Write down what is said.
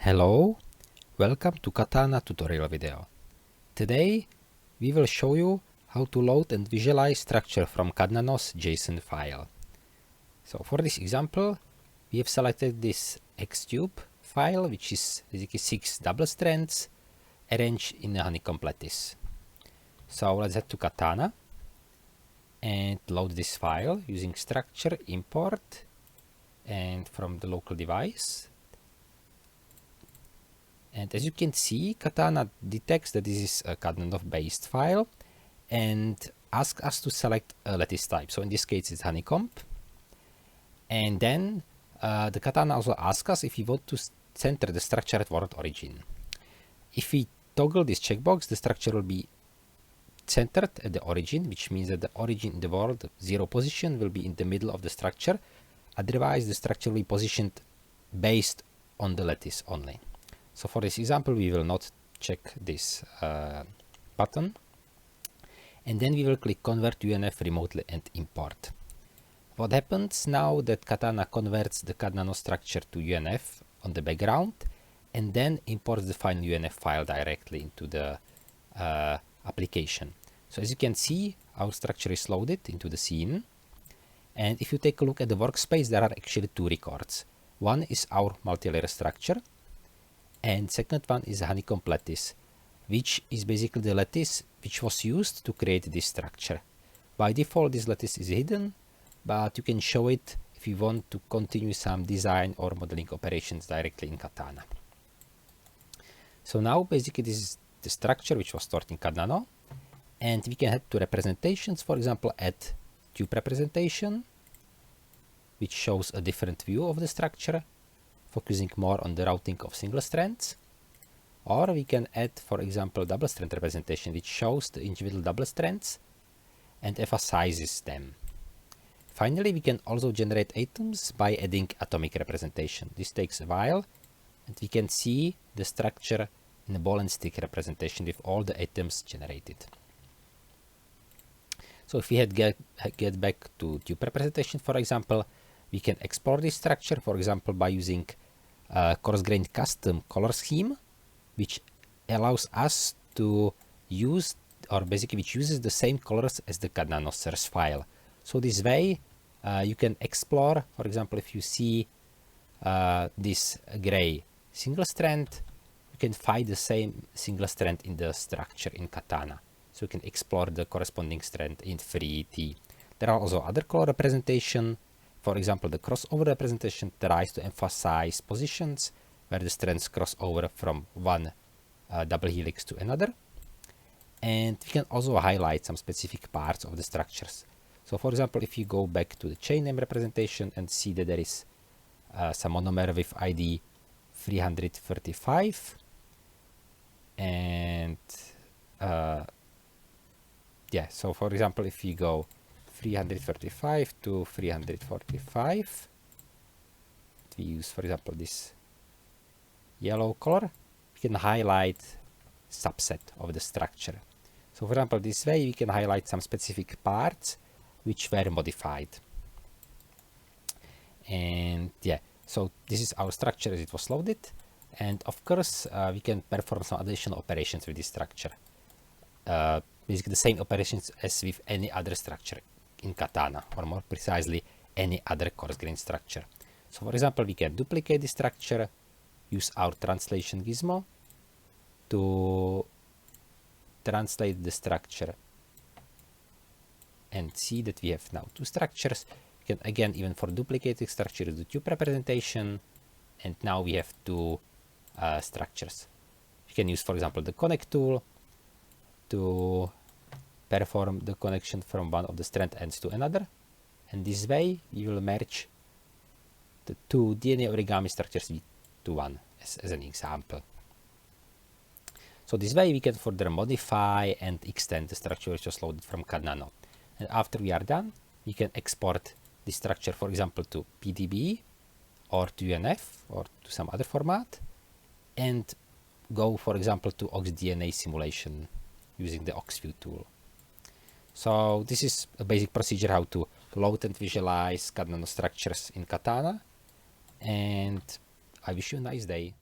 Hello, welcome to Katana tutorial video. Today we will show you how to load and visualize structure from Cadnanos JSON file. So for this example, we have selected this Xcube file, which is basically 6 double strands arranged in a honeycomb lattice. So let's head to Katana and load this file using structure import and from the local device. And as you can see, Katana detects that this is a Cadnanos based file and asks us to select a lattice type. So in this case, it's honeycomb. And then the Katana also asks us if we want to center the structure at world origin. If we toggle this checkbox, the structure will be centered at the origin, which means that the origin in the world 0 position will be in the middle of the structure. Otherwise, the structure will be positioned based on the lattice only. So for this example, we will not check this button. And then we will click Convert UNF remotely and import. What happens now that Katana converts the Cadnanos structure to UNF on the background and then imports the final UNF file directly into the application. So as you can see, our structure is loaded into the scene. And if you take a look at the workspace, there are actually 2 records. One is our multi-layer structure, and second one is a honeycomb lattice, which is basically the lattice which was used to create this structure. By default, this lattice is hidden, but you can show it if you want to continue some design or modeling operations directly in Katana. So now basically this is the structure which was stored in Cadnanos, and we can head to representations, for example, add tube representation, which shows a different view of the structure, focusing more on the routing of single strands. Or we can add, for example, double strand representation, which shows the individual double strands and emphasizes them. Finally, we can also generate atoms by adding atomic representation. This takes a while, and we can see the structure in a ball and stick representation with all the atoms generated. So if we get back to tube representation, for example, we can explore this structure, for example, by using coarse-grained custom color scheme, which allows us to use, or basically which uses the same colors as the Cadnanos source file. So this way you can explore, for example, if you see this gray single strand, you can find the same single strand in the structure in Katana. So you can explore the corresponding strand in 3D. There are also other color representation. For example, the crossover representation tries to emphasize positions where the strands cross over from one double helix to another. And we can also highlight some specific parts of the structures. So for example, if you go back to the chain name representation and see that there is some monomer with ID 335, and yeah, so for example, if you go 335 to 345, we use, for example, this yellow color, we can highlight subset of the structure. So for example, this way we can highlight some specific parts which were modified. And yeah, so this is our structure as it was loaded. And of course, we can perform some additional operations with this structure. Basically the same operations as with any other structure in Katana, or more precisely, any other coarse-grained structure. So for example, we can duplicate the structure, use our translation gizmo to translate the structure and see that we have now 2 structures. We can again, even for duplicating structure, do tube representation, and now we have 2 structures. We can use, for example, the connect tool to perform the connection from one of the strand ends to another, and this way we will merge the 2 DNA origami structures to one as an example. So this way we can further modify and extend the structure which was loaded from Cadnanos. And after we are done, we can export the structure, for example, to PDB or to UNF or to some other format, and go, for example, to OxDNA simulation using the OxView tool. So this is a basic procedure how to load and visualize Cadnanos structures in Katana, and I wish you a nice day.